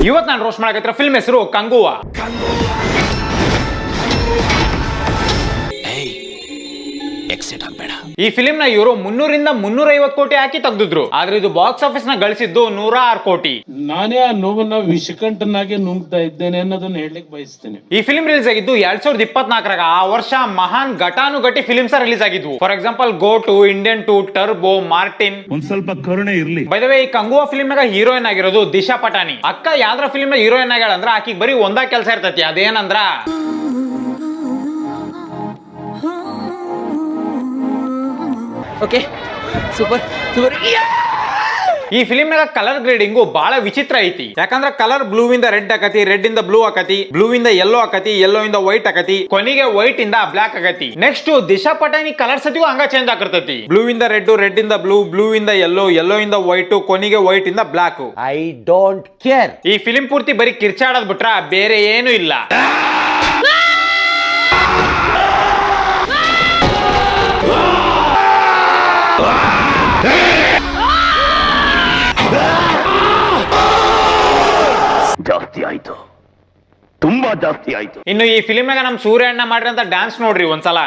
ಇವತ್ತು ನಾನು roast ಮಾಡಕತ್ತಿರೋ film ಹೆಸರು ಕಂಗುವಾ. ಈ ಫಿಲ್ಮ್ ನ ಇವರು 300 ರಿಂದ 350 ಕೋಟಿ ಹಾಕಿ ತೆಗೆದಿದ್ರು. ಆದ್ರೆ ಇದು ಬಾಕ್ಸ್ ಆಫೀಸ್ ನ ಗಳಿಸಿದ್ದು 106 ಕೋಟಿ. ನಾನೇ ಆ ನೋವನ್ನ ವಿಷಕಂಠನಾಗೆ ನುಂಗ್ತಾ ಇದ್ದೇನೆ ಅನ್ನೋದನ್ನ ಹೇಳಲಿಕ್ಕೆ ಬಯಸ್ತೇನೆ. ಈ ಫಿಲ್ಮ್ ರಿಲೀಸ್ ಆಗಿದ್ದು 2024 ಆ ವರ್ಷ ಮಹಾನ್ ಘಟಾನುಘಟಿ ಫಿಲ್ಮ್ಸ್ ರಿಲೀಸ್ ಆಗಿದ್ವು. ಫಾರ್ ಎಕ್ಸಾಂಪಲ್ ಗೋ-ಟು, ಇಂಡಿಯನ್ 2, ಟರ್ಬೋ, ಮಾರ್ಟಿನ್. ಒಂದ್ ಸ್ವಲ್ಪ ಕರುಣೆ ಇರ್ಲಿ. ಬೈ ದ ವೇ, ಈ ಕಂಗುವಾ ಫಿಲ್ಮ್ ನಾಗ ಹೀರೋಯಿನ್ ಆಗಿರೋದು ದಿಶಾ ಪಟಾನಿ. ಅಕ್ಕ ಯಾವ್ದ್ರ ಫಿಲ್ಮ್ ನ ಹೀರೋಯಿನ್ ಆಗ್ಯಾಳ ಅಂದ್ರ ಆಕಿಗೆ ಬರೀ ಒಂದ ಕೆಲಸ ಇರ್ತೈತಿ, ಅದೇನಂದ್ರ ಓಕೆ ಸೂಪರ್ ಸೂಪರ್. ಈ ಫಿಲ್ಮ್ ನಾಗ ಕಲರ್ ಗ್ರೇಡಿಂಗು ಬಹಳ ವಿಚಿತ್ರ ಐತಿ. ಯಾಕಂದ್ರ ಕಲರ್ ಬ್ಲೂ ಇಂದ ರೆಡ್ ಆಕತಿ, ರೆಡ್ ಇಂದ ಬ್ಲೂ ಆಕತಿ, ಬ್ಲೂ ಇಂದ ಯೆಲ್ಲೋ ಆಕತಿ, ಯೆಲ್ಲೋ ಇಂದ ವೈಟ್ ಆಕತಿ, ಕೊನೆಗೆ ವೈಟ್ ಇಂದ ಬ್ಲಾಕ್ ಆಗತಿ. ನೆಕ್ಸ್ಟ್ ದಿಶಾ ಪಟಾನಿ ಕಲರ್ ಸತಿಗೂ ಹಂಗ ಚೇಂಜ್ ಆಗಿರ್ತೈತಿ. ಬ್ಲೂ ಇಂದ ರೆಡ್, ರೆಡ್ ಇಂದ ಬ್ಲೂ, ಬ್ಲೂ ಇಂದ ಯೆಲ್ಲೋ, ಯೆಲ್ಲೋ ಇಂದ ವೈಟ್, ಕೊನೆಗೆ ವೈಟ್ ಇಂದ ಬ್ಲಾಕ್. I don't care. ಈ ಫಿಲ್ಮ್ ಪೂರ್ತಿ ಬರೀ ಕಿರ್ಚಾಡೋದ್ ಬಿಟ್ರ ಬೇರೆ ಏನು ಇಲ್ಲ. ಜಾಸ್ತಿ ಆಯ್ತು, ತುಂಬಾ ಜಾಸ್ತಿ ಆಯ್ತು. ಇನ್ನು ಈ ಫಿಲ್ಮ್ ನಾಗ ನಮ್ ಸೂರ್ಯ ಅಣ್ಣ ಮಾಡಿರಂತ ಡ್ಯಾನ್ಸ್ ನೋಡ್ರಿ ಒಂದ್ಸಲ.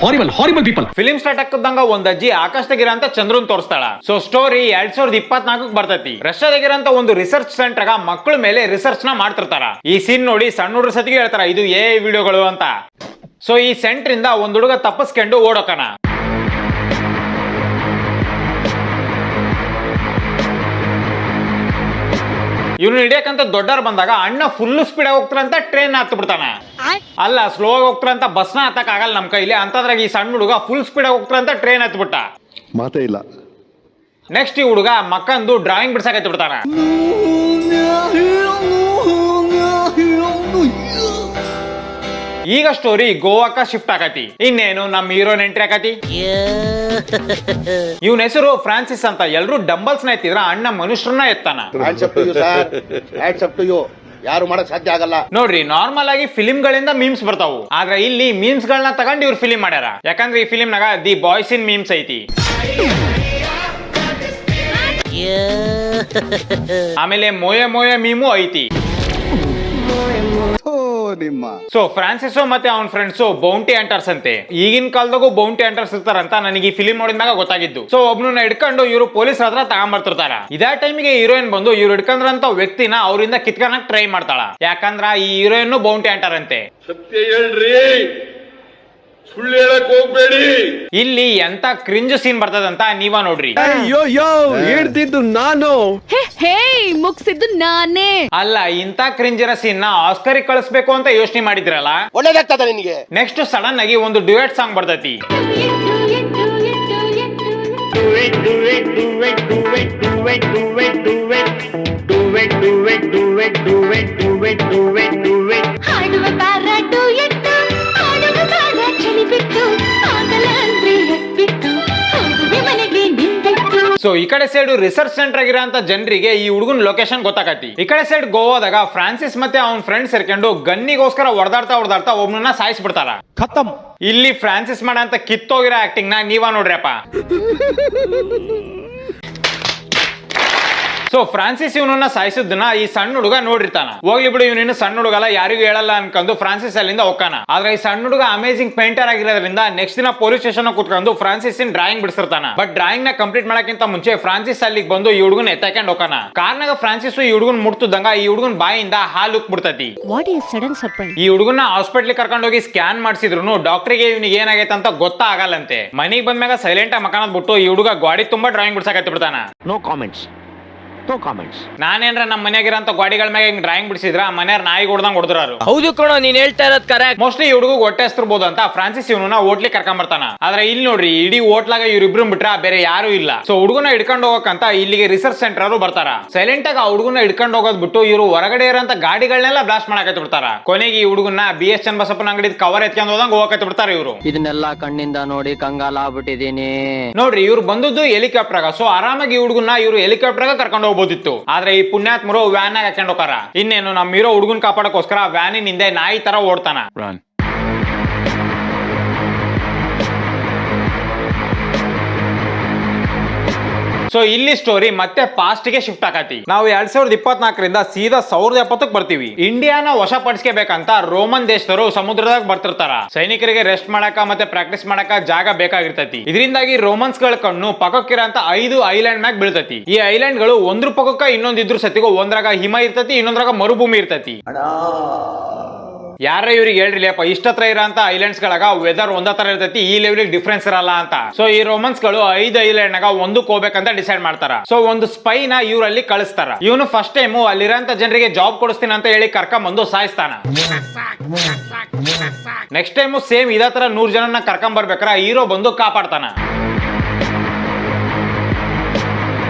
Horrible horrible people. Film start ಹಾಕದಂಗ ಒಂದ್ ಅಜ್ಜಿ ಆಕಾಶದಾಗಿರಂತ ಚಂದ್ರನ್ ತೋರಿಸ್ತಾಳ. ಸೊ ಸ್ಟೋರಿ 2024 ಬರ್ತೈತಿ. ರಷ್ಯಾದಾಗಿರಂತ ಒಂದು ರಿಸರ್ಚ್ ಸೆಂಟರ್ ಮಕ್ಕಳ ಮೇಲೆ ರಿಸರ್ಚ್ ನ ಮಾಡ್ತಿರ್ತಾರ. ಈ ಸೀನ್ ನೋಡಿ ಸಣ್ಣ ಹುಡುಗರ ಸತಿಗೆ ಹೇಳ್ತಾರ ಇದು ವಿಡಿಯೋಗಳು ಅಂತ. ಸೊ ಈ ಸೆಂಟರ್ ಇಂದ ಒಂದ್ ಹುಡುಗ ತಪ್ಪಿಸ್ಕೊಂಡು ಓಡೋಕನ. ಇವ್ನು ಹಿಡಿಯಕಂತ ದೊಡ್ಡವ್ರು ಬಂದಾಗ ಅಣ್ಣ ಫುಲ್ ಸ್ಪೀಡ್ ಆಗಿ ಹೋಗ್ತಾರಂತ ಟ್ರೈನ್ ಹತ್ತು ಬಿಡ್ತಾನ. ಅಲ್ಲ, ಸ್ಲೋ ಆಗಿ ಹೋಗ್ತಾರಂತ ಬಸ್ನ ಹತ್ತಕ್ ಆಗಲ್ಲ ನಮ್ ಕೈಲಿ. ಅಂತದ್ರಾಗ ಈ ಸಣ್ಣ ಹುಡುಗ ಫುಲ್ ಸ್ಪೀಡ್ ಆಗಿ ಹೋಗ್ತಾರಂತ ಟ್ರೈನ್ ಹತ್ತು ಬಿಟ್ಟ. ಮಾತೇ ಇಲ್ಲ. ನೆಕ್ಸ್ಟ್ ಈ ಹುಡುಗ ಮಕ್ಕಂದು ಡ್ರಾಯಿಂಗ್ ಬಿಡ್ಸಕ್ ಬಿಡ್ತಾನ. ಈಗ ಸ್ಟೋರಿ ಗೋವಾಕ ಶಿಫ್ಟ್ ಆಗತಿ. ಇನ್ನೇನು ನಮ್ ಹೀರೋನ್ ಎಂಟ್ರಿ ಆಗತಿ. ಇವನ್ ಹೆಸರು ಫ್ರಾನ್ಸಿಸ್ ಅಂತ. ಎಲ್ರು ಡಂಬಲ್ಸ್ ನ ಎತ್ತಿದ್ರ ಅಣ್ಣ ಮನುಷ್ಯರನ್ನ ಎತ್ತಾನ. ಯಾರು ಮಾಡಕ್ ಸಾಧ್ಯ ಆಗಲ್ಲ. ನೋಡ್ರಿ, ನಾರ್ಮಲ್ ಆಗಿ ಫಿಲಿಂ ಗಳಿಂದ ಮೀಮ್ಸ್ ಬರ್ತಾವು. ಆದ್ರೆ ಇಲ್ಲಿ ಮೀಮ್ಸ್ ಗಳನ್ನ ತಗೊಂಡು ಇವ್ರು ಫಿಲಿಂ ಮಾಡ್ಯಾರ. ಯಾಕಂದ್ರೆ ಈ ಫಿಲಿಂ ನಾಗ ದಿ ಬಾಯ್ಸ್ ಇನ್ ಮೀಮ್ಸ್ ಐತಿ. ಆಮೇಲೆ ಮೋಯ ಮೋಯ ಮೀಮು ಐತಿ. ಸೊ ಫ್ರಾನ್ಸಿಸ್ ಮತ್ತೆ ಅವನ್ ಫ್ರೆಂಡ್ಸ್ ಬೌಂಟಿ ಹಂಟರ್ಸ್ ಅಂತೆ. ಈಗಿನ ಕಾಲದಾಗೂ ಬೌಂಟಿ ಹಂಟರ್ಸ್ ಇರ್ತಾರಂತ ನನಗೆ ಈ ಫಿಲಿಂ ನೋಡಿದಾಗ ಗೊತ್ತಾಗಿದ್ದು. ಸೊ ಒಬ್ನ ಹಿಡ್ಕೊಂಡು ಇವರು ಪೊಲೀಸ್ ಹತ್ರ ತಗೊಂಡ್ಬರ್ತಿರ್ತಾರ. ಇದೇ ಟೈಮಿಗೆ ಹೀರೋಯಿನ್ ಬಂದು ಇವ್ರು ಹಿಡ್ಕೊಂಡ್ರಂತ ವ್ಯಕ್ತಿನ ಅವರಿಂದ ಕಿತ್ಕೊಳಕ್ ಟ್ರೈ ಮಾಡ್ತಾಳ. ಯಾಕಂದ್ರ ಈ ಹೀರೋಯಿನ್ ಬೌಂಟಿ ಹಂಟರ್ ಅಂತೆ. ಸತ್ಯ ಹೇಳ್ರಿ, ಸುಳ್ಳು ಹೇಳಕ್ ಹೋಗ್ಬೇಡಿ. ಇಲ್ಲಿ ಎಂತ ಕ್ರಿಂಜ್ ಸೀನ್ ಬರ್ತದಂತ ನೀವ ನೋಡ್ರಿ. ಹೇಳ್ತಿದ್ದು ನಾನು, ಮುಗಿಸಿದ್ದು ನಾನೇ. ಅಲ್ಲ, ಇಂತ ಕ್ರಿಂಜ್ ಇರೋ ಸೀನ್ ನ ಆಸ್ಕರ್ ಕಳಿಸ್ಬೇಕು ಅಂತ ಯೋಚನೆ ಮಾಡಿದ್ರಲ್ಲ, ಒಳ್ಳೇದಾಗ್ತದ ನಿನ್ಗೆ. ನೆಕ್ಸ್ಟ್ ಸಡನ್ ಆಗಿ ಒಂದು ಡ್ಯುಯೆಟ್ ಸಾಂಗ್ ಬರ್ತೈತಿ. ಸೊ ಈ ಕಡೆ ಸೈಡ್ ರಿಸರ್ಚ್ ಸೆಂಟರ್ ಆಗಿರೋಂತ ಜನರಿಗೆ ಈ ಹುಡುಗನ್ ಲೊಕೇಶನ್ ಗೊತ್ತಾಗತಿ. ಈ ಕಡೆ ಸೈಡ್ ಗೋವಾದಾಗ ಫ್ರಾನ್ಸಿಸ್ ಮತ್ತೆ ಅವನ್ ಫ್ರೆಂಡ್ ಸೇರ್ಕೊಂಡು ಗನ್ನಿಗೋಸ್ಕರ ಹೊಡೆದಾಡ್ತಾ ಒಬ್ಬನನ್ನ ಸಾಯಿಸ್ಬಿಡ್ತಾರ. ಖತಮ್. ಇಲ್ಲಿ ಫ್ರಾನ್ಸಿಸ್ ಮಾಡಂತ ಕಿತ್ತೋಗಿರೋ ಆಕ್ಟಿಂಗ್ ನ ನೀವ ನೋಡ್ರಿಯಪ್ಪ. ಸೊ ಫ್ರಾನ್ಸಿಸ್ ಇವನನ್ನ ಸಾಯಿಸಿದ್ದನ್ನ ಈ ಸಣ್ಣ ಹುಡುಗ ನೋಡಿರ್ತಾನ. ಹೋಗ್ಲಿ ಬಿಡು, ಇವನಿನ್ನು ಸಣ್ಣ ಹುಡುಗಲ್ಲ, ಯಾರಿಗೂ ಹೇಳಲ್ಲ ಅನ್ಕೊಂಡು ಫ್ರಾನ್ಸಿಸ್ ಅಲ್ಲಿಂದ ಹೋಗ್ತಾನ. ಆದ್ರೆ ಈ ಸಣ್ಣ ಹುಡುಗ ಅಮೇಜಿಂಗ್ ಪೇಂಟರ್ ಆಗಿರೋದ್ರಿಂದ ನೆಕ್ಸ್ಟ್ ದಿನ ಪೊಲೀಸ್ ಸ್ಟೇಷನ್ ಕುತ್ಕೊಂಡು ಫ್ರಾನ್ಸಿಸ್ ಡ್ರಾಯಿಂಗ್ ಬಿಡಿಸಿರ್ತಾನ. ಬಟ್ ಡ್ರಾಯಿಂಗ್ ನ ಕಂಪ್ಲೀಟ್ ಮಾಡಕ್ಕಿಂತ ಮುಂಚೆ ಫ್ರಾನ್ಸಿಸ್ ಅಲ್ಲಿಗೆ ಬಂದು ಈ ಹುಡುಗನ್ ಎತ್ತಾಕೊಂಡು ಹೋಗ್ತಾನ. ಕಾರ್ನಾಗ ಫ್ರಾನ್ಸಿಸ್ ಈ ಹುಡುಗನ್ ಮುಟ್ತದಂಗ ಈ ಹುಡುಗನ್ ಬಾಯಿಂದ ಹಾಲು ಬಿಡ್ತತಿ. ಈ ಹುಡುಗನ ಹಾಸ್ಪಿಟ್ಲಿಗೆ ಕರ್ಕೊಂಡು ಹೋಗಿ ಸ್ಕ್ಯಾನ್ ಮಾಡಿಸಿದ್ರು ಡಾಕ್ಟರ್ಗೆ ಇವನಿಗೆ ಏನಾಗೈತೆ ಅಂತ ಗೊತ್ತಾಗಲ್ಲಂತೆ. ಮನೆಗೆ ಬಂದ್ಮ್ಯಾಗ ಸೈಲೆಂಟ್ ಆಗಿ ಮಕಾನದ್ ಬಿಟ್ಟು ಈ ಹುಡುಗ ಗಾಡಿ ತುಂಬಾ ಡ್ರಾಯಿಂಗ್ ಬಿಡ್ಸಕತ್ತಿ ಬಿಡ್ತಾನ. No comments. ನಾನೇನ್ರ ನಮ್ಮ ಮನೆಯಾಗಿರಂತ ಗಾಡಿಗಳ ಮ್ಯಾಗ ಹಿಂಗ್ ಡ್ರಾಯಿಂಗ್ ಬಿಡಿಸಿದ್ರ ಮನೆಯವ್ರ ನಾಯಿಗೆ ಹೊಡ್ದಂಗ್ ಹೊಡೆದ್ರು. ಹೌದು ಕಣೋ, ನೀನ್ ಹೇಳ್ತಾ ಇರೋದ್ ಕರೆಕ್ಟ್. ಮೋಸ್ಟ್ಲಿ ಹುಡುಗ ಹೊಟ್ಟೆ ಹಸ್ತಿರ್ಬೋದು ಅಂತ ಫ್ರಾನ್ಸಿಸ್ ಇವನನ್ನ ಹೋಟ್ಲಿಗೆ ಕರ್ಕೊಂಡ್ ಬರ್ತಾನ. ಆದ್ರೆ ಇಲ್ಲಿ ನೋಡ್ರಿ, ಇಡೀ ಹೋಟ್ಲಾಗ ಇವ್ರಿಬ್ರು ಬಿಟ್ರ ಬೇರೆ ಯಾರು ಇಲ್ಲ. ಸೊ ಹುಡುಗನ ಹಿಡ್ಕೊಂಡು ಹೋಗಕ್ಕಂತ ಇಲ್ಲಿಗೆ ರಿಸರ್ಚ್ ಸೆಂಟರ್ ಅವರು ಬರ್ತಾರ. ಸೈಲೆಂಟ್ ಆಗಿ ಆ ಹುಡುಗನ ಹಿಡ್ಕೊಂಡು ಹೋಗೋದ್ ಬಿಟ್ಟು ಇವರು ಹೊರಗಡೆ ಇರೋಂತ ಗಾಡಿಗಳನ್ನೆಲ್ಲ ಬ್ಲಾಸ್ಟ್ ಮಾಡಕತ್ತಿ ಬಿಡ್ತಾರ. ಕೊನೆಗೆ ಈ ಹುಡುಗನ BS ಚನ್ನಬಸಪ್ಪನ ಅಂಗಡಿ ಕವರ್ ಎತ್ಕೊಂಡು ಹೋದಂಗ ಹೋಗಕತ್ತಿ ಬಿಡ್ತಾರ ಇವರು. ಇದನ್ನೆಲ್ಲ ಕಣ್ಣಿಂದ ನೋಡಿ ಕಂಗಾಲ ಆಗ್ಬಿಟ್ಟಿದೀನಿ. ನೋಡ್ರಿ, ಇವ್ರು ಬಂದದ್ದು ಹೆಲಿಕಾಪ್ಟರ್. ಸೊ ಆರಾಮಾಗಿ ಈ ಹುಡುಗನ ಇವ್ರು ಹೆಲಿಕಾಪ್ಟರ್ ಕರ್ಕೊಂಡು ಹೋಗ್ಬೋದಿತ್ತು. ಆದ್ರೆ ಈ ಪುಣ್ಯಾತ್ಮರು ವ್ಯಾನ್ ಆಗ ಹಾಕೊಂಡ್ ಹೋಗಾರ. ಇನ್ನೇನು ನಮ್ಮ ಹೀರೋ ಹುಡುಗನ್ ಕಾಪಾಡಕೋಸ್ಕರ ವ್ಯಾನಿನ ಹಿಂದೆ ನಾಯಿ ತರ ಓಡ್ತಾನ. ಸೊ ಇಲ್ಲಿ ಸ್ಟೋರಿ ಮತ್ತೆ ಪಾಸ್ಟ್ ಗೆ ಶಿಫ್ಟ್ ಆಗತಿ. ನಾವು 2024ರಿಂದ ಸೀದಾ 1070ಕ್ಕೆ ಬರ್ತೀವಿ. ಇಂಡಿಯಾನ ವಶಪಡಿಸ್ಕೋಬೇಕಂತ ರೋಮನ್ ದೇಶದವರು ಸಮುದ್ರದಾಗ ಬರ್ತಿರ್ತಾರ. ಸೈನಿಕರಿಗೆ ರೆಸ್ಟ್ ಮಾಡಕ ಮತ್ತೆ ಪ್ರಾಕ್ಟೀಸ್ ಮಾಡಕ ಜಾಗ ಬೇಕಾಗಿರ್ತೈತಿ. ಇದರಿಂದಾಗಿ ರೋಮನ್ಸ್ ಗಳ ಕಣ್ಣು ಪಕ್ಕಕ್ಕಿರಂತ 5 ಐಲ್ಯಾಂಡ್ ಮ್ಯಾಗ ಬೀಳ್ತೈತಿ. ಈ ಐಲ್ಯಾಂಡ್ ಗಳು ಒಂದ್ರ ಪಕ್ಕಕ್ಕ ಇನ್ನೊಂದ್ ಇದ್ರ ಸತಿಗೂ ಒಂದ್ರಾಗ ಹಿಮ ಇರ್ತೈತಿ, ಇನ್ನೊಂದ್ರಾಗ ಮರುಭೂಮಿ ಇರ್ತೈತಿ. ಯಾರ ಇವ್ರಿಗೆ ಹೇಳ್ರಿಲಿಯಪ್ಪ, ಇಷ್ಟತ್ರ ಇರೋಂತ ಐಲ್ಯಾಂಡ್ಸ್ ಗಳಾಗ ವೆದರ್ ಒಂದ ತರ ಇರ್ತೈತಿ, ಈ ಲೆವೆಲ್ ಡಿಫ್ರೆನ್ಸ್ ಇರಲ್ಲ ಅಂತ. ಸೊ ಈ ರೋಮನ್ಸ್ ಗಳು 5 ಐಲ್ಯಾಂಡ್ ನಾಗ ಒಂದಕ್ಕೆ ಹೋಗ್ಬೇಕಂತ ಡಿಸೈಡ್ ಮಾಡ್ತಾರ. ಸೊ ಒಂದು ಸ್ಪೈ ನ ಇವ್ರಲ್ಲಿ ಕಳಿಸ್ತಾರ. ಇವನು ಫಸ್ಟ್ ಟೈಮ್ ಅಲ್ಲಿರಂತ ಜನರಿಗೆ ಜಾಬ್ ಕೊಡಿಸ್ತೀನಿ ಅಂತ ಹೇಳಿ ಕರ್ಕೊಂಬಂದು ಸಾಯಿಸ್ತಾನ. ನೆಕ್ಸ್ಟ್ ಟೈಮ್ ಸೇಮ್ ಇದೇ ತರ 100 ಜನನ ಕರ್ಕೊಂಡ್ ಬರ್ಬೇಕಾರ ಹೀರೋ ಬಂದು ಕಾಪಾಡ್ತಾನ.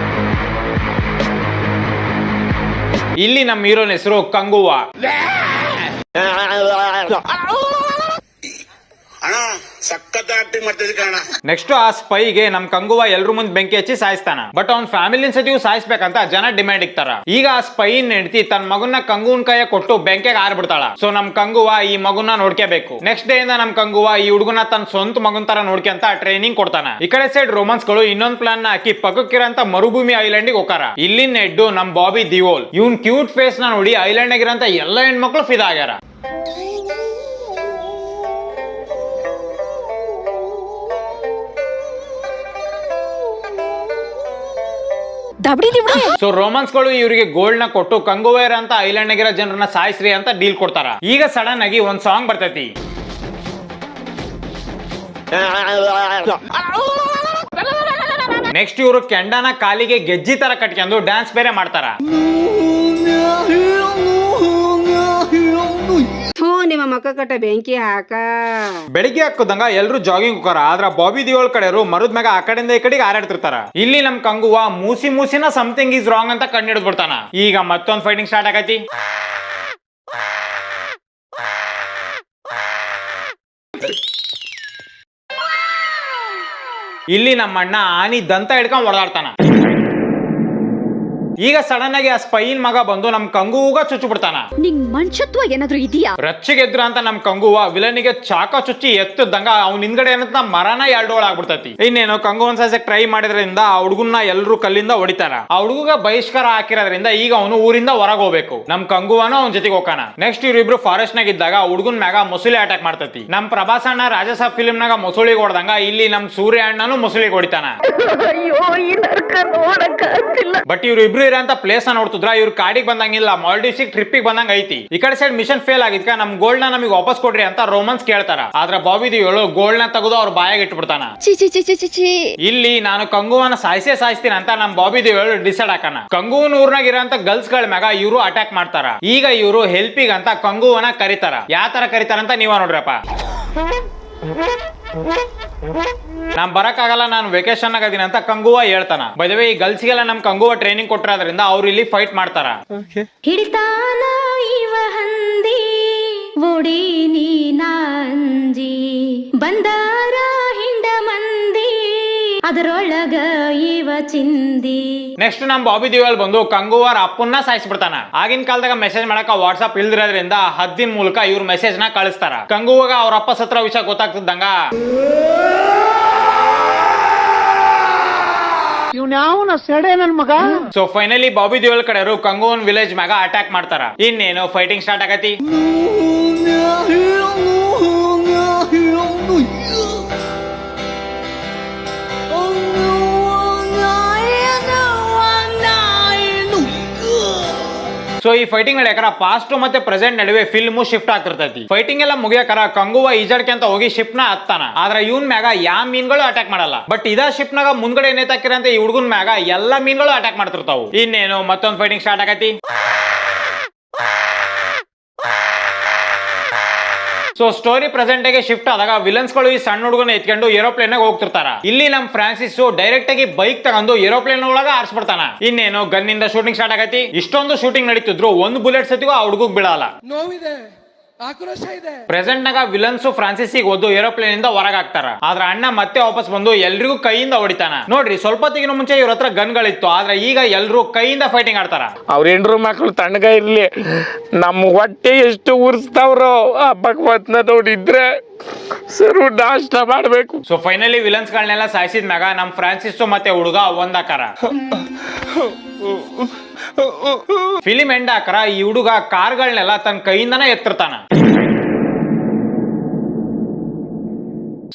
ಇಲ್ಲಿ ನಮ್ಮ ಹೀರೋನ ಹೆಸರು ಕಂಗುವಾ. ನೆಕ್ಸ್ಟ್ ಆ ಸ್ಪೈಗೆ ನಮ್ ಕಂಗುವಾ ಎಲ್ರು ಮುಂದ್ ಬೆಂಕಿ ಹಚ್ಚಿ ಸಾಯಿಸ್ತಾನ. ಬಟ್ ಅವ್ನ ಫ್ಯಾಮಿಲಿನ ಸತಿಯೂ ಸಾಯಿಸ್ಬೇಕಂತ ಜನ ಡಿಮ್ಯಾಂಡ್ ಇಕ್ತಾರ. ಈಗ ಆ ಸ್ಪೈನ್ ಹೆಂಡತಿ ತನ್ನ ಮಗುನ ಕಂಗುವನ್ ಕೈಯ ಕೊಟ್ಟು ಬೆಂಕಿಗೆ ಆರ್ಬಿಡ್ತಾಳ. ಸೊ ನಮ್ ಕಂಗುವಾ ಈ ಮಗುನ ನೋಡ್ಕೋಬೇಕು. ನೆಕ್ಸ್ಟ್ ಡೇ ಇಂದ ನಮ್ ಕಂಗುವಾ ಈ ಹುಡುಗನ ತನ್ನ ಸ್ವಂತ ಮಗನ್ ತರ ನೋಡ್ಕೊಂತ ಟ್ರೈನಿಂಗ್ ಕೊಡ್ತಾನ. ಈ ಕಡೆ ಸೈಡ್ ರೋಮನ್ಸ್ ಗಳು ಇನ್ನೊಂದ್ ಪ್ಲಾನ್ ನ ಹಾಕಿ ಪಕ್ಕಕ್ಕಿರಂತ ಮರುಭೂಮಿ ಐಲ್ಯಾಂಡ್ ಗೆ ಹೋಗಾರ. ಇಲ್ಲಿನ ಹೆಡ್ ನಮ್ ಬಾಬಿ ದಿಯೋಲ್. ಇವ್ನ್ ಕ್ಯೂಟ್ ಫೇಸ್ ನ ನೋಡಿ ಐಲ್ಯಾಂಡ್ ಆಗಿರಂತ ಎಲ್ಲಾ ಹೆಣ್ಮಕ್ಳು ಫಿದಾ ಆಗ್ಯಾರ. ಸೊ ರೋಮನ್ಸ್ ಗಳು ಇವರಿಗೆ ಗೋಲ್ಡ್ ನ ಕೊಟ್ಟು ಕಂಗುವೇರ್ ಅಂತ ಐಲ್ಯಾಂಡ್ ಆಗಿರೋ ಜನರನ್ನ ಸಾಯಿಸ್ರಿ ಅಂತ ಡೀಲ್ ಕೊಡ್ತಾರ. ಈಗ ಸಡನ್ ಆಗಿ ಒಂದ್ ಸಾಂಗ್ ಬರ್ತೈತಿ. ನೆಕ್ಸ್ಟ್ ಇವರು ಕೆಂಡನ ಕಾಲಿಗೆ ಗೆಜ್ಜಿ ತರ ಕಟ್ಕೊಂಡು ಡ್ಯಾನ್ಸ್ ಬೇರೆ ಮಾಡ್ತಾರ. ನಿಮ್ಮ ಮಕ್ಕ ಕಟ್ಟ ಬೆಂಕಿ ಹಾಕ. ಬೆಳಿಗ್ಗೆ ಹಾಕದಂಗ ಎಲ್ರು ಜಾಗಿಂಗ್ ಹೋಗಾರ. ಆದ್ರ ಬಾಬಿ ದಿಯೋಲ್ ಕಡೆಯವರು ಮರದ ಮ್ಯಾಗ ಆ ಕಡೆಯಿಂದ ಈ ಕಡೆಗೆ ಹಾರಾಡ್ತಿರ್ತಾರ. ಇಲ್ಲಿ ನಮ್ ಕಂಗುವಾ ಮೂಸಿನ ಸಮಥಿಂಗ್ ಈಸ್ ರಾಂಗ್ ಅಂತ ಕಂಡು ಹಿಡಿದು ಬಿಡ್ತಾನ. ಈಗ ಮತ್ತೊಂದ್ ಫೈಟಿಂಗ್ ಸ್ಟಾರ್ಟ್ ಆಗೈತಿ. ಇಲ್ಲಿ ನಮ್ಮ ಅಣ್ಣ ಆನಿ ದಂತ ಹಿಡ್ಕೊಂಡ್ ಓಡಾಡ್ತಾನ. ಈಗ ಸಡನ್ ಆಗಿ ಆ ಸ್ಪೈನ್ ಮಗ ಬಂದು ನಮ್ ಕಂಗುವಾಗ ಚುಚ್ಚು ಬಿಡ್ತಾನ. ನಿಂಗ್ ಮನುಷ್ಯತ್ವ ಏನಾದ್ರು ಇದೆಯಾ? ರಚ್ಚಿಗೆದ್ರ ಅಂತ ನಮ್ ಕಂಗುವ ವಿಲನಿಗೆ ಚಾಕ ಚುಚ್ಚಿ ಎತ್ತದಂಗ ಅವ್ನ ಹಿಂದ್ಗಡೆ ಏನಂತ ಮರನ ಆಗ್ಬಿಡ್ತೈತಿ. ಇನ್ನೇನು ಕಂಗು ಒಂದ್ ಸಲ ಟ್ರೈ ಮಾಡಿದ್ರಿಂದ ಆ ಹುಡುಗನ್ನ ಎಲ್ರು ಕಲ್ಲಿಂದ ಹೊಡಿತಾರ. ಆ ಹುಡುಗ ಬಹಿಷ್ಕಾರ ಹಾಕಿರೋದ್ರಿಂದ ಈಗ ಅವನು ಊರಿಂದ ಹೊರಗೆ ಹೋಗ್ಬೇಕು. ನಮ್ ಕಂಗುವನ ಅವ್ನ ಜೊತೆಗೆ ಹೋಗಾನ. ನೆಕ್ಸ್ಟ್ ಇವ್ರಿಬ್ರು ಫಾರೆಸ್ಟ್ ನಾಗ ಇದ್ದಾಗ ಹುಡುಗನ್ ಮ್ಯಾಗ ಮೊಸಳಿ ಅಟ್ಯಾಕ್ ಮಾಡ್ತೈತಿ. ನಮ್ ಪ್ರಭಾಸ್ ಅಣ್ಣ ರಾಜಸಾಬ್ ಫಿಲ್ಮ್ ನಾಗ ಮೊಸಳಿಗೆ ಹೊಡೆದಂಗ ಇಲ್ಲಿ ನಮ್ ಸೂರ್ಯ ಅಣ್ಣನು ಮೊಸಳಿಗೆ ಹೊಡಿತಾನ. ಬಟ್ ಇವ್ರು ಇಬ್ರು ಇರೋಂತ ಪ್ಲೇಸ್ ನೋಡ್ತಿದ್ರ ಇವ್ರು ಕಾಡಿಗೆ ಬಂದಂಗಿಲ್ಲ, ಮಾಲ್ಡೀವ್ಸ್ ಟ್ರಿಪ್ಪಿಗೆ ಬಂದಂಗ ಐತಿ. ಈ ಕಡೆ ಸೈಡ್ ಮಿಷನ್ ಫೇಲ್ ಆಗಿದ್ಕ ನಮ್ ಗೋಲ್ಡ್ ನ ನಮಗೆ ವಾಪಸ್ ಕೊಡ್ರಿ ಅಂತ ರೋಮನ್ಸ್ ಕೇಳ್ತಾರ. ಆದ್ರ ಬಾಬಿ ದಿಯೋಲ್ ಗೋಲ್ಡ್ ನ ತೆಗೆದು ಅವ್ರ ಬಾಯಾಗ ಇಟ್ಬಿಡ್ತಾನ. ಇಲ್ಲಿ ನಾನು ಕಂಗುವನ ಸಾಯಿಸ್ತೀನಿ ಅಂತ ನಮ್ ಬಾಬಿ ದಿಯೋಲ್ ಡಿಸೈಡ್ ಹಾಕಣ. ಕಂಗುವನ್ ಊರ್ನಾಗ ಇರೋಂತ ಗರ್ಲ್ಸ್ ಗಳ ಮ್ಯಾಗ ಇವರು ಅಟ್ಯಾಕ್ ಮಾಡ್ತಾರ. ಈಗ ಇವರು ಹೆಲ್ಪಿಗ್ ಅಂತ ಕಂಗುವನ ಕರಿತಾರ. ಯಾವ ತರ ಕರಿತಾರ ಅಂತ ನೀವ ನೋಡ್ರಪ್ಪ. ನಾನ್ ಬರಕ್ಕಾಗಲ್ಲ, ನಾನು ವೆಕೇಶನ್ ಆಗದೀನಿ ಅಂತ ಕಂಗುವ ಹೇಳ್ತಾನ. ಬೈ ದ ವೇ ಈ ಗರ್ಲ್ಸ್ಗೆಲ್ಲ ನಮ್ ಕಂಗುವ ಟ್ರೈನಿಂಗ್ ಕೊಟ್ಟಿರೋದ್ರಿಂದ ಅವ್ರು ಇಲ್ಲಿ ಫೈಟ್ ಮಾಡ್ತಾರ. ಹಿಡಿತಾನ ಇವ ಹಂದಿ ಓಡಿ ನೀನಾಂಜಿ ಬಂದಾರ ಹಿಂಡ ಮಂದಿ ಅದರೊಳಗ ಇವ ಚಿಂದಿ. ನೆಕ್ಸ್ಟ್ ನಮ್ ಬಾಬಿ ದಿಯೋಲ್ ಬಂದು ಕಂಗುವರ್ ಅಪ್ಪನ್ನ ಸಾಯಿಸ್ಬಿಡ್ತಾನ. ಆಗಿನ ಕಾಲದಾಗ ಮೆಸೇಜ್ ಮಾಡಕ ವಾಟ್ಸ್ಆಪ್ ಇಲ್ದಿರೋದ್ರಿಂದ ಹದ್ದಿನ ಮೂಲಕ ಇವ್ರ ಮೆಸೇಜ್ ನ ಕಳಿಸ್ತಾರ. ಕಂಗುವಾಗ ಅವ್ರ ಅಪ್ಪ ಸತ್ರ ವಿಷಯ ಗೊತ್ತಾಗ್ತಿದ್ದಂಗ ಸೊ ಫೈನಲಿ ಬಾಬಿ ದಿಯೋಲ್ ಕಡೆಯವರು ಕಂಗುವನ್ ವಿಲೇಜ್ ಮ್ಯಾಗ ಅಟ್ಯಾಕ್ ಮಾಡ್ತಾರ. ಇನ್ನೇನು ಫೈಟಿಂಗ್ ಸ್ಟಾರ್ಟ್ ಆಗತಿ. ಸೊ ಈ ಫೈಟಿಂಗ್ ನಡೆಯಕರ ಪಾಸ್ಟ್ ಮತ್ತೆ ಪ್ರೆಸೆಂಟ್ ನಡುವೆ ಫಿಲ್ಮ್ ಶಿಫ್ಟ್ ಆಗ್ತಿರ್ತೈತಿ. ಫೈಟಿಂಗ್ ಎಲ್ಲ ಮುಗಿಯಕರ ಕಂಗುವ ಈಜಾಡ್ಕೆ ಅಂತ ಹೋಗಿ ಶಿಪ್ ನ ಹತ್ತಾನ. ಆದ್ರೆ ಇವನ್ ಮ್ಯಾಗ ಯಾ ಮೀನ್ಗಳು ಅಟ್ಯಾಕ್ ಮಾಡಲ್ಲ. ಬಟ್ ಇದ ಶಿಪ್ ನಾಗ ಮುಂದ್ಗಡೆ ಏನೇತಾಕಿರಂತ ಈ ಹುಡುಗನ್ ಮ್ಯಾಗ ಎಲ್ಲಾ ಮೀನ್ಗಳು ಅಟ್ಯಾಕ್ ಮಾಡ್ತಿರ್ತಾವು. ಇನ್ನೇನು ಮತ್ತೊಂದ್ ಫೈಟಿಂಗ್ ಸ್ಟಾರ್ಟ್ ಆಗತಿ. ಸೊ ಸ್ಟೋರಿ ಪ್ರೆಸೆಂಟ್ ಗೆ ಶಿಫ್ಟ್ ಆದಾಗ ವಿಲನ್ಸ್ ಗಳು ಈ ಸಣ್ಣ ಹುಡುಗನ ಎತ್ಕೊಂಡು ಏರೋಪ್ಲೇನ್ ಹೋಗ್ತಿರ್ತಾರ. ಇಲ್ಲಿ ನಮ್ ಫ್ರಾನ್ಸಿಸ್ ಡೈರೆಕ್ಟ್ ಆಗಿ ಬೈಕ್ ತಗೊಂಡು ಏರೋಪ್ಲೇನ್ ಒಳಗ ಆರಿಸ್ಬಿಡ್ತಾನ. ಇನ್ನೇನು ಗನ್ ಇಂದ ಶೂಟಿಂಗ್ ಸ್ಟಾರ್ಟ್ ಆಗತಿ. ಇಷ್ಟೊಂದು ಶೂಟಿಂಗ್ ನಡೀತಿದ್ರು ಒಂದು ಬುಲೆಟ್ ಸತಿಗೂ ಆ ಹುಡುಗ ಬೀಳಲ್ಲ. ಪ್ರೆಸೆಂಟ್ ನಾಗ ವಿಲನ್ಸ್ ಫ್ರಾನ್ಸಿಸ್ ಓದು ಏರೋಪ್ಲೇನ್ ಇಂದ ಹೊರಗೆ ಹಾಕ್ತಾರ. ಆದ್ರ ಅಣ್ಣ ಮತ್ತೆ ವಾಪಸ್ ಬಂದು ಎಲ್ರಿಗೂ ಕೈಯಿಂದ ಹೊಡಿತಾನ. ನೋಡ್ರಿ ಸ್ವಲ್ಪ ಹೊತ್ತಿಗಿನ ಮುಂಚೆ ಇವ್ರ ಹತ್ರ ಗನ್ಗಳಿತ್ತು, ಆದ್ರೆ ಈಗ ಎಲ್ರು ಕೈಯಿಂದ ಫೈಟಿಂಗ್ ಆಡ್ತಾರ. ಅವ್ರ ಹೆಂಡ್ರು ಮಕ್ಳು ತಣ್ಣಗ ಇರ್ಲಿ, ನಮ್ಮ ಹೊಟ್ಟೆ ಎಷ್ಟು ಉರ್ಸ್ತಾವ್ರೋ ಆ ಭಗವತ್ನ ನೋಡಿದ್ರೆ ಸೊ ಫೈನಲಿ ವಿಲನ್ಸ್ ಗಳನ್ನೆಲ್ಲ ಸಾಯಿಸಿದ ಮ್ಯಾಗ ನಮ್ ಫ್ರಾನ್ಸಿಸ್ ಮತ್ತೆ ಹುಡುಗ ಒಂದಾಕಾರ. ಫಿಲಿಂ ಎಂಡ್ ಹಾಕರ ಈ ಹುಡುಗ ಕಾರ್ಗಳನ್ನೆಲ್ಲ ತನ್ನ ಕೈಯಿಂದನೇ ಎತ್ತಿರ್ತಾನ.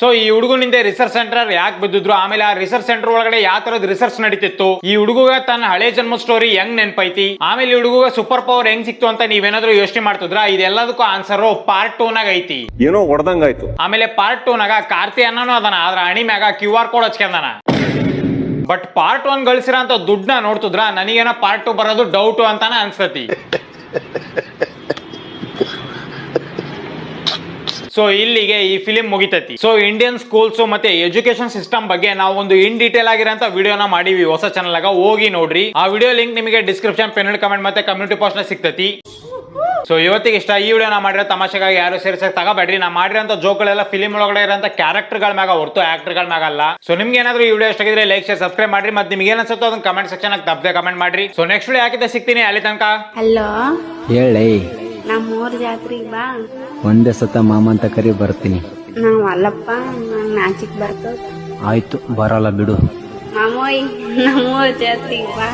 ಸೊ ಈ ಹುಡುಗನಿಂದ ರಿಸರ್ಚ್ ಸೆಂಟರ್ ಯಾಕೆ ಬಿದ್ದಿದ್ರು, ಆಮೇಲೆ ಆ ರಿಸರ್ಚ್ ಸೆಂಟರ್ ಒಳಗಡೆ ಯಾವ ತರದ ರಿಸರ್ಚ್ ನಡೀತಿತ್ತು, ಈ ಹುಡುಗ ತನ್ನ ಹಳೆ ಜನ್ಮ ಸ್ಟೋರಿ ಹೆಂಗ್ ನೆನ್ಪೈತಿ, ಆಮೇಲೆ ಈ ಹುಡುಗ ಸೂಪರ್ ಪವರ್ ಹೆಂಗ್ ಸಿಕ್ತು ಅಂತ ನೀವೇನಾದ್ರೂ ಯೋಚನೆ ಮಾಡ್ತಿದ್ರ, ಇದೆಲ್ಲದಕ್ಕೂ ಆನ್ಸರ್ ಪಾರ್ಟ್ 2 ನಾಗ ಐತಿ. ಏನೋ ಹೊಡೆದಂಗಾಯ್ತು. ಆಮೇಲೆ ಪಾರ್ಟ್ 2 ನಾಗ ಕಾರ್ತಿ ಅನ್ನೋನು ಅದನ, ಅದ್ರ ಅಣಿ ಮ್ಯಾಗ QR ಕೋಡ್ ಹಚ್ಕೊಂಡಾನ. ಬಟ್ ಪಾರ್ಟ್ 1 ಗಳಿಸಿರ ಅಂತ ದುಡ್ಡನ್ನ ನೋಡ್ತಿದ್ರ ನನಗೇನ ಪಾರ್ಟ್ 2 ಬರೋದು ಡೌಟ್ ಅಂತಾನೆ ಅನ್ಸತಿ. ಸೊ ಇಲ್ಲಿಗೆ ಈ ಫಿಲಿಂ ಮುಗಿತೈತಿ. ಸೊ ಇಂಡಿಯನ್ ಸ್ಕೂಲ್ಸ್ ಮತ್ತೆ ಎಜುಕೇಶನ್ ಸಿಸ್ಟಮ್ ಬಗ್ಗೆ ನಾವು ಒಂದು ಇನ್ ಡೀಟೇಲ್ ಆಗಿರೋಂತ ವಿಡಿಯೋನ ಮಾಡಿವಿ ಹೊಸ ಚಾನಲ್ ಆಗ, ಹೋಗಿ ನೋಡ್ರಿ. ಆ ವಿಡಿಯೋ ಲಿಂಕ್ ನಿಮಗೆ ಡಿಸ್ಕ್ರಿಪ್ಷನ್, ಪಿನ್ ಕಮೆಂಟ್ ಮತ್ತೆ ಕಮ್ಯುನಿಟಿ ಪೋಸ್ಟ್ ನ ಸಿಗ್ತೈತಿ. ಸೊ ಇವತ್ತಿಗೆ ಇಷ್ಟ. ಈ ವಿಡಿಯೋನ ಮಾಡಿರೋ ತಮಾಷೆಗಾಗಿ ಯಾರು ಸೇರಿಸಕ್ ತಗೋಬೇಡ್ರಿ. ನಾ ಮಾಡಿರೋಂಥ ಜೋಕ್ಗಳೆಲ್ಲ ಫಿಲಿಂ ಒಳಗಡೆ ಇರೋಂಥ ಕ್ಯಾರೆಕ್ಟರ್ ಗಳ ಮ್ಯಾಗ ಹೊರತು ಆಕ್ಟರ್ ಗಳ ಮ್ಯಾಗ ಅಲ್ಲ. ಸೊ ನಿಮ್ಗೆ ಏನಾದ್ರು ಈ ವಿಡಿಯೋ ಇಷ್ಟ ಆಗಿದ್ರೆ ಲೈಕ್, ಶೇರ್, ಸಬ್ಸ್ಕ್ರೈಬ್ ಮಾಡ್ರಿ. ಮತ್ತೆ ನಿಮ್ಗೆ ಏನ್ ಅನ್ಸುತ್ತೋ ಅದನ್ನ ಕಮೆಂಟ್ ಸೆಕ್ಷನ್ ಆಗಿ ತಪ್ಪದೆ ಕಮೆಂಟ್ ಮಾಡ್ರಿ. ಸೊ ನೆಕ್ಸ್ಟ್ ವಿಡಿಯೋ ಹಾಕಿದ್ದೆ ಸಿಗ್ತೀನಿ. ಅಲ್ಲಿ ತನಕ ಹಲೋ, ಹೇಳಿ, ನಮ್ಮೂರ್ ಜಾತ್ರೆಗೆ ಬಾ. ಒಂದೇ ಸತ ಮಾಮ ಅಂತ ಕರಿ ಬರ್ತೀನಿ. ನಾವ್ ಅಲ್ಲಪ್ಪ, ನಾನ್ ನಾಚಿಕ್ ಬರ್ತದ. ಆಯ್ತು, ಬರಲ್ಲ ಬಿಡು. ಮಾಮೋಯ್, ನಮ್ಮೂರ್ ಜಾತ್ರೆಗೆ ಬಾ.